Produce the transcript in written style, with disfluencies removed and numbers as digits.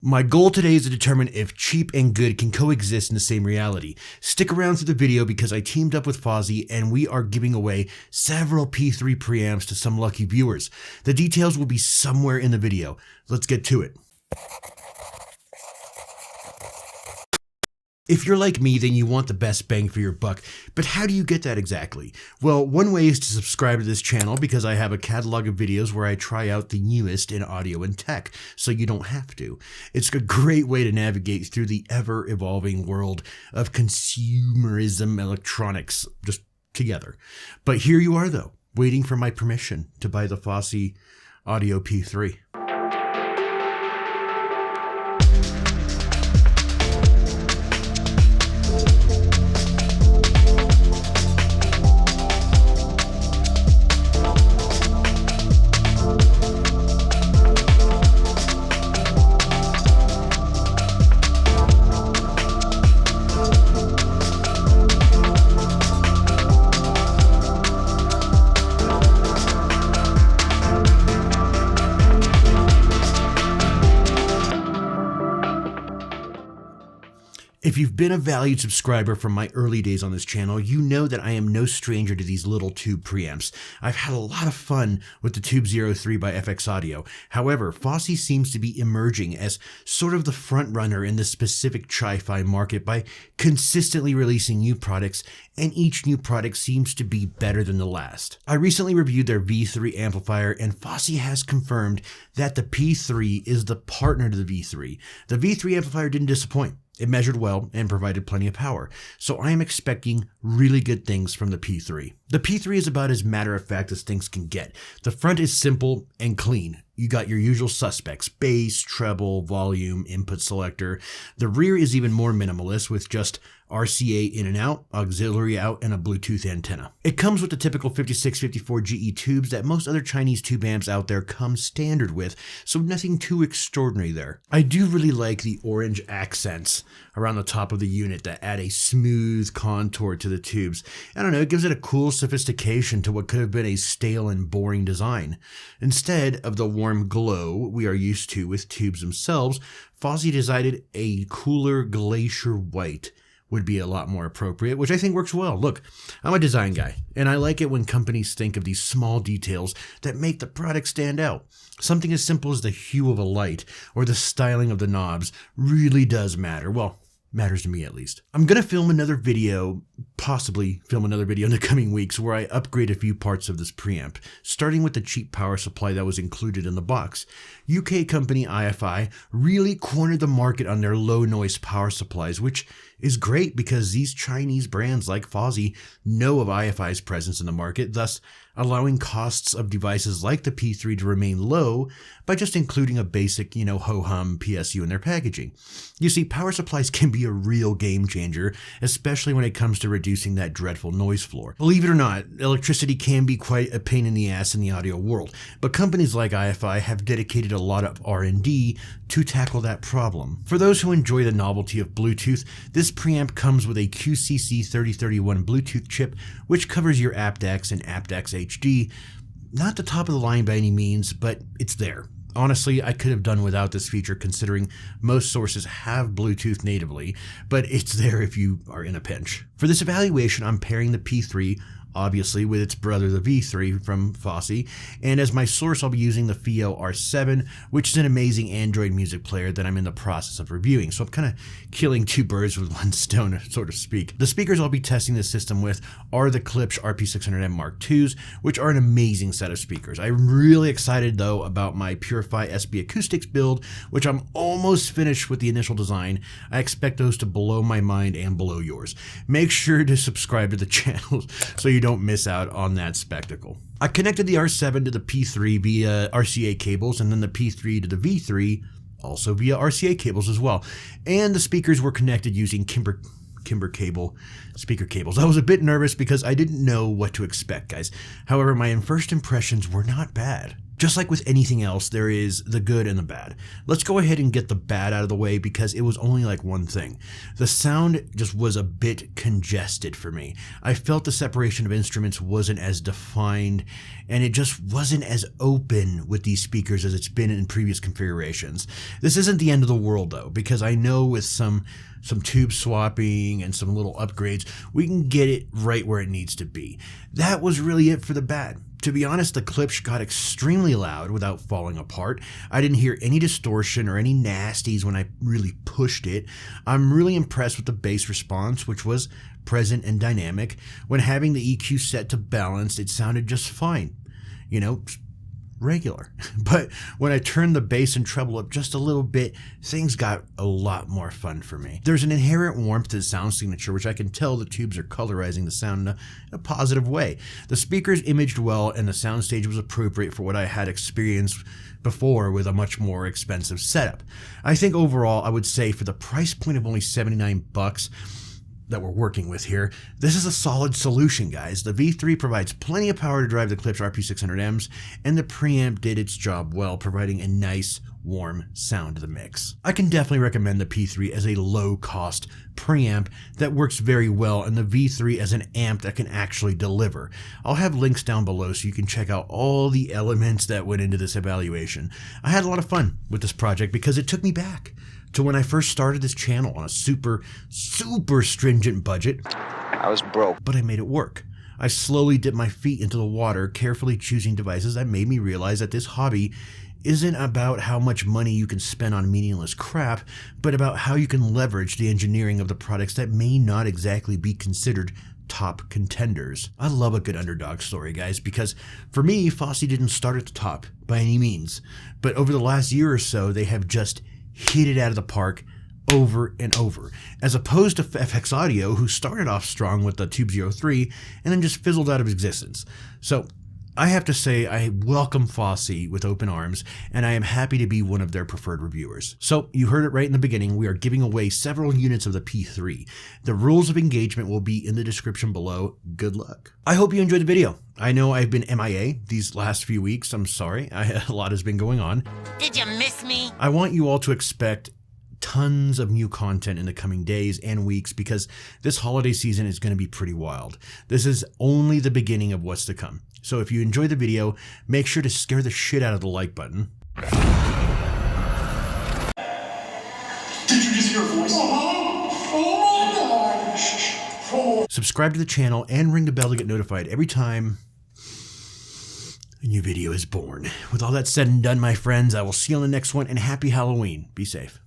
My goal today is to determine if cheap and good can coexist in the same reality. Stick around through the video because I teamed up with Fosi and we are giving away several P3 preamps to some lucky viewers. The details will be somewhere in the video. Let's get to it. If you're like me, then you want the best bang for your buck, but how do you get that exactly? Well, one way is to subscribe to this channel because I have a catalog of videos where I try out the newest in audio and tech, so you don't have to. It's a great way to navigate through the ever-evolving world of consumerism electronics, just together. But here you are though, waiting for my permission to buy the Fosi Audio P3. If you've been a valued subscriber from my early days on this channel, you know that I am no stranger to these little tube preamps. I've had a lot of fun with the Tube 03 by FX Audio. However, Fosi seems to be emerging as sort of the front runner in the specific HiFi market by consistently releasing new products, and each new product seems to be better than the last. I recently reviewed their V3 amplifier, and Fosi has confirmed that the P3 is the partner to the V3. The V3 amplifier didn't disappoint. It measured well and provided plenty of power, so I am expecting really good things from the P3. The P3 is about as matter-of-fact as things can get. The front is simple and clean. You got your usual suspects: bass, treble, volume, input selector. The rear is even more minimalist with just RCA in and out, auxiliary out, and a Bluetooth antenna. It comes with the typical 5654 GE tubes that most other Chinese tube amps out there come standard with, so nothing too extraordinary there. I do really like the orange accents around the top of the unit that add a smooth contour to the tubes. I don't know, it gives it a cool sophistication to what could have been a stale and boring design. Instead of the warm glow we are used to with tubes themselves, Fosi decided a cooler glacier white would be a lot more appropriate, which I think works well. Look, I'm a design guy, and I like it when companies think of these small details that make the product stand out. Something as simple as the hue of a light or the styling of the knobs really does matter. Well, matters to me at least. I'm gonna possibly film another video in the coming weeks where I upgrade a few parts of this preamp, starting with the cheap power supply that was included in the box. UK company HiFi really cornered the market on their low noise power supplies, which is great because these Chinese brands like Fosi know of HiFi's presence in the market, thus allowing costs of devices like the P3 to remain low by just including a basic, ho-hum PSU in their packaging. You see, power supplies can be a real game changer, especially when it comes to reducing that dreadful noise floor. Believe it or not, electricity can be quite a pain in the ass in the audio world, but companies like HiFi have dedicated a lot of R&D to tackle that problem. For those who enjoy the novelty of Bluetooth, this preamp comes with a QCC3031 Bluetooth chip, which covers your aptX and aptX HD. Not the top of the line by any means, but it's there. Honestly, I could have done without this feature considering most sources have Bluetooth natively, but it's there if you are in a pinch. For this evaluation, I'm pairing the P3 obviously with its brother the V3 from Fosi, and as my source I'll be using the FiiO R7, which is an amazing Android music player that I'm in the process of reviewing, so I'm kind of killing two birds with one stone, so to speak. The speakers I'll be testing this system with are the Klipsch RP600M Mark IIs, which are an amazing set of speakers. I'm really excited though about my Purify SB Acoustics build, which I'm almost finished with the initial design. I expect those to blow my mind and blow yours. Make sure to subscribe to the channel so you don't miss out on that spectacle. I connected the R7 to the P3 via RCA cables, and then the P3 to the V3 also via RCA cables as well. And the speakers were connected using Kimber cable speaker cables. I was a bit nervous because I didn't know what to expect, guys. However, my first impressions were not bad. Just like with anything else, there is the good and the bad. Let's go ahead and get the bad out of the way because it was only like one thing. The sound just was a bit congested for me. I felt the separation of instruments wasn't as defined, and it just wasn't as open with these speakers as it's been in previous configurations. This isn't the end of the world though, because I know with some tube swapping and some little upgrades, we can get it right where it needs to be. That was really it for the bad. To be honest, the clips got extremely loud without falling apart. I didn't hear any distortion or any nasties when I really pushed it. I'm really impressed with the bass response, which was present and dynamic. When having the EQ set to balanced, it sounded just fine. You know, regular. But when I turned the bass and treble up just a little bit, things got a lot more fun for me. There's an inherent warmth to the sound signature, which I can tell the tubes are colorizing the sound in a positive way. The speakers imaged well, and the soundstage was appropriate for what I had experienced before with a much more expensive setup. I think overall, I would say for the price point of only $79 that we're working with here, this is a solid solution, guys. The V3 provides plenty of power to drive the Klipsch RP600Ms, and the preamp did its job well, providing a nice, warm sound to the mix. I can definitely recommend the P3 as a low-cost preamp that works very well, and the V3 as an amp that can actually deliver. I'll have links down below so you can check out all the elements that went into this evaluation. I had a lot of fun with this project because it took me back to when I first started this channel on a super stringent budget. I was broke, but I made it work. I slowly dipped my feet into the water, carefully choosing devices that made me realize that this hobby isn't about how much money you can spend on meaningless crap, but about how you can leverage the engineering of the products that may not exactly be considered top contenders. I love a good underdog story, guys, because for me, Fosi didn't start at the top by any means, but over the last year or so, they have just hit it out of the park over and over, as opposed to FX Audio, who started off strong with the Tube 03 and then just fizzled out of existence. So I have to say I welcome Fosi with open arms, and I am happy to be one of their preferred reviewers. So you heard it right in the beginning, we are giving away several units of the P3. The rules of engagement will be in the description below. Good luck. I hope you enjoyed the video. I know I've been MIA these last few weeks. I'm sorry. A lot has been going on. Did you miss me? I want you all to expect tons of new content in the coming days and weeks because this holiday season is going to be pretty wild. This is only the beginning of what's to come. So if you enjoyed the video, make sure to scare the shit out of the like button. Did you just hear a voice? Subscribe to the channel and ring the bell to get notified every time a new video is born. With all that said and done, my friends, I will see you on the next one, and happy Halloween. Be safe.